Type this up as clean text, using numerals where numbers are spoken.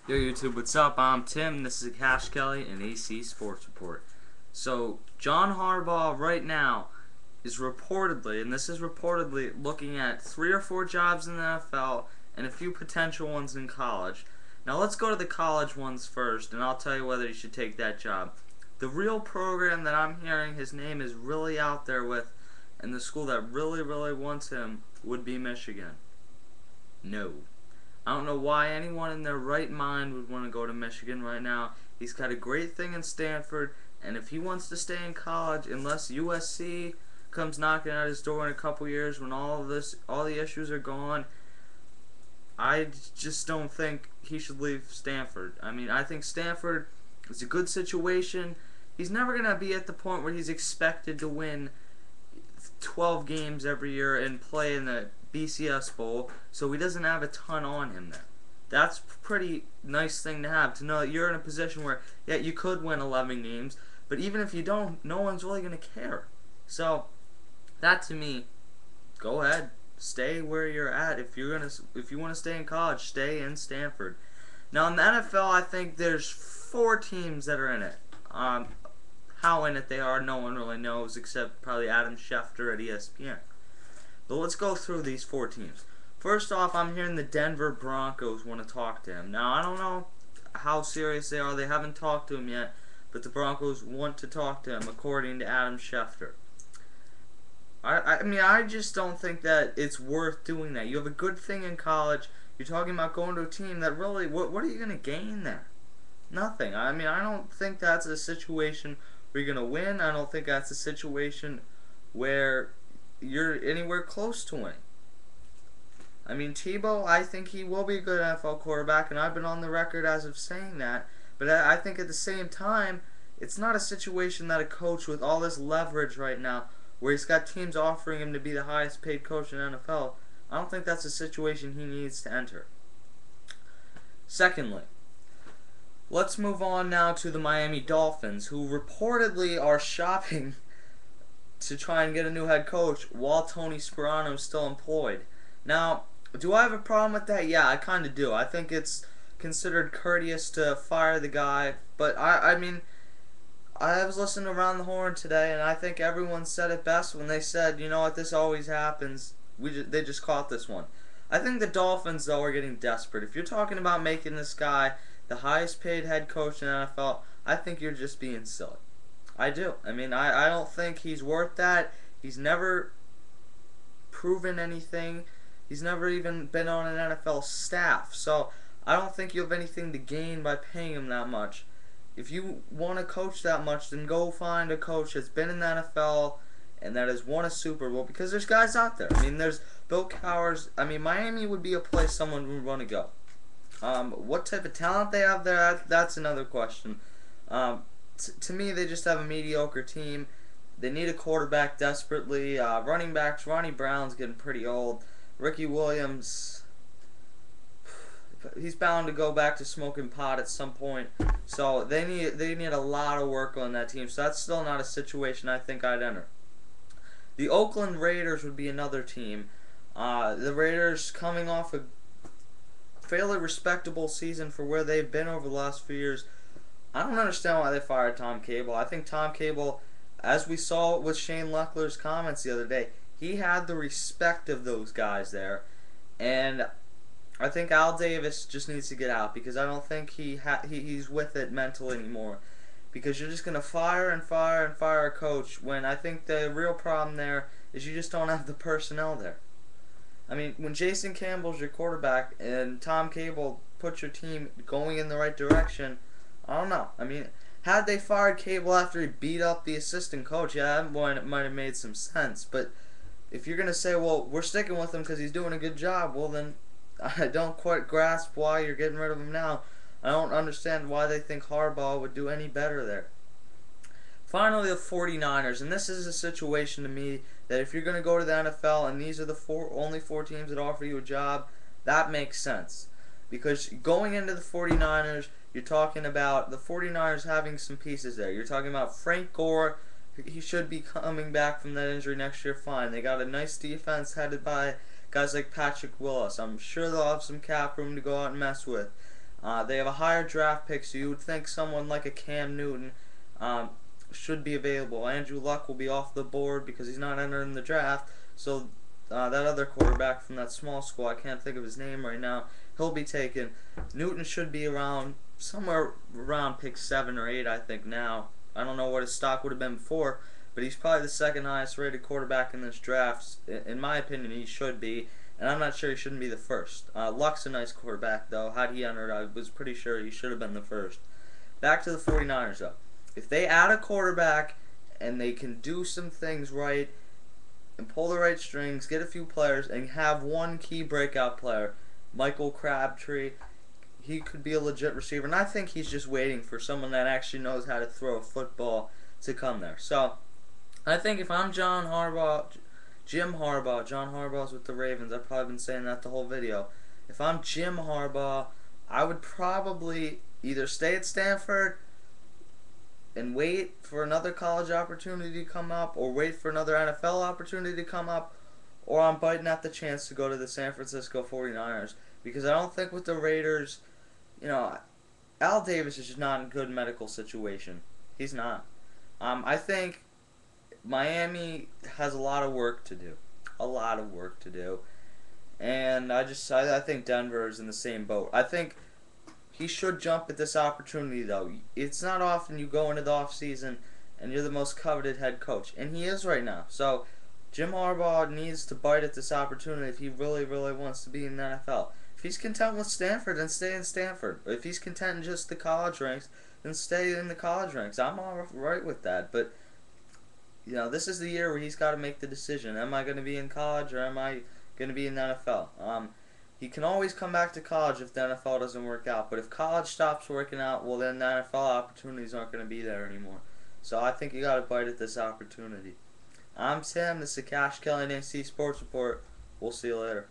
Yo YouTube, what's up? I'm Tim, this is Cash Kelly and AC Sports Report. So, John Harbaugh right now is reportedly, and this is reportedly, looking at 3 or 4 jobs in the NFL and a few potential ones in college. Now let's go to the college ones first, and I'll tell you whether he should take that job. The real program that I'm hearing his name is really out there with, and the school that really wants him would be Michigan. No. I don't know why anyone in their right mind would want to go to Michigan right now. He's got a great thing in Stanford, and if he wants to stay in college, unless USC comes knocking at his door in a couple years when all the issues are gone, I just don't think he should leave Stanford. I mean, I think Stanford is a good situation. He's never going to be at the point where he's expected to win 12 games every year and play in the BCS Bowl, so he doesn't have a ton on him there. That's a pretty nice thing to have, to know that you're in a position where, yeah, you could win 11 games, but even if you don't, no one's really going to care. So, that to me, go ahead, stay where you're at. If you want to stay in college, stay in Stanford. Now in the NFL, I think there's 4 teams that are in it. How in it they are, no one really knows, except probably Adam Schefter at ESPN. But let's go through these 4 teams. First off, I'm hearing the Denver Broncos want to talk to him. Now, I don't know how serious they are. They haven't talked to him yet, but the Broncos want to talk to him, according to Adam Schefter. I mean, I just don't think that it's worth doing that. You have a good thing in college. You're talking about going to a team that really, what are you going to gain there? Nothing. I mean, I don't think that's a situation where you're going to win. I don't think that's a situation where you're anywhere close to winning. I mean, Tebow, I think he will be a good NFL quarterback, and I've been on the record as of saying that. But I think at the same time, it's not a situation that a coach with all this leverage right now, where he's got teams offering him to be the highest paid coach in the NFL, I don't think that's a situation he needs to enter. Secondly, let's move on now to the Miami Dolphins, who reportedly are shopping to try and get a new head coach while Tony Sparano is still employed. Now, do I have a problem with that? Yeah, I kind of do. I think it's considered courteous to fire the guy, but I mean, I was listening around the horn today, and I think everyone said it best when they said, you know what, this always happens. They just caught this one. I think the Dolphins, though, are getting desperate. If you're talking about making this guy the highest paid head coach in the NFL, I think you're just being silly. I do. I mean, I don't think he's worth that. He's never proven anything. He's never even been on an NFL staff. So, I don't think you have anything to gain by paying him that much. If you want to coach that much, then go find a coach that's been in the NFL and that has won a Super Bowl, because there's guys out there. I mean, there's Bill Cowers. I mean, Miami would be a place someone would want to go. What type of talent they have there, that's another question. To me, they just have a mediocre team. They need a quarterback desperately. Running backs, Ronnie Brown's getting pretty old. Ricky Williams, he's bound to go back to smoking pot at some point. So they need a lot of work on that team. So that's still not a situation I think I'd enter. The Oakland Raiders would be another team. The Raiders coming off a fairly respectable season for where they've been over the last few years. I don't understand why they fired Tom Cable. I think Tom Cable, as we saw with Shane Leckler's comments the other day, he had the respect of those guys there. And I think Al Davis just needs to get out, because I don't think he's with it mentally anymore. Because you're just going to fire and fire and fire a coach, when I think the real problem there is you just don't have the personnel there. I mean, when Jason Campbell's your quarterback and Tom Cable puts your team going in the right direction, I don't know. I mean, had they fired Cable after he beat up the assistant coach, yeah, that might have made some sense. But if you're going to say, well, we're sticking with him because he's doing a good job, well then, I don't quite grasp why you're getting rid of him now. I don't understand why they think Harbaugh would do any better there. Finally, the 49ers, and this is a situation to me that if you're going to go to the NFL and these are the only 4 teams that offer you a job, that makes sense. Because going into the 49ers, you're talking about the 49ers having some pieces there. You're talking about Frank Gore. He should be coming back from that injury next year fine. They got a nice defense headed by guys like Patrick Willis. I'm sure they'll have some cap room to go out and mess with. They have a higher draft pick, so you would think someone like a Cam Newton should be available. Andrew Luck will be off the board because he's not entering the draft. So that other quarterback from that small school, I can't think of his name right now, he'll be taken. Newton should be around somewhere around pick 7 or 8, I think now. I don't know what his stock would have been before, but he's probably the second highest rated quarterback in this draft. In my opinion, he should be, and I'm not sure he shouldn't be the first. Luck's a nice quarterback, though. Had he entered, I was pretty sure he should have been the first. Back to the 49ers, though. If they add a quarterback and they can do some things right and pull the right strings, get a few players, and have one key breakout player, Michael Crabtree, he could be a legit receiver. And I think he's just waiting for someone that actually knows how to throw a football to come there. So, I think if I'm John Harbaugh, Jim Harbaugh, John Harbaugh's with the Ravens, I've probably been saying that the whole video. If I'm Jim Harbaugh, I would probably either stay at Stanford and wait for another college opportunity to come up, or wait for another NFL opportunity to come up, or I'm biting at the chance to go to the San Francisco 49ers. Because I don't think with the Raiders, Al Davis is just not in a good medical situation. He's not. I think Miami has a lot of work to do. A lot of work to do. And I think Denver is in the same boat. I think he should jump at this opportunity, though. It's not often you go into the offseason and you're the most coveted head coach. And he is right now. So Jim Harbaugh needs to bite at this opportunity if he really, really wants to be in the NFL. If he's content with Stanford, then stay in Stanford. If he's content in just the college ranks, then stay in the college ranks. I'm all right with that. But, this is the year where he's got to make the decision. Am I going to be in college, or am I going to be in the NFL? He can always come back to college if the NFL doesn't work out. But if college stops working out, well, then the NFL opportunities aren't going to be there anymore. So I think you got to bite at this opportunity. I'm Tim. This is Cash Kelly, NC Sports Report. We'll see you later.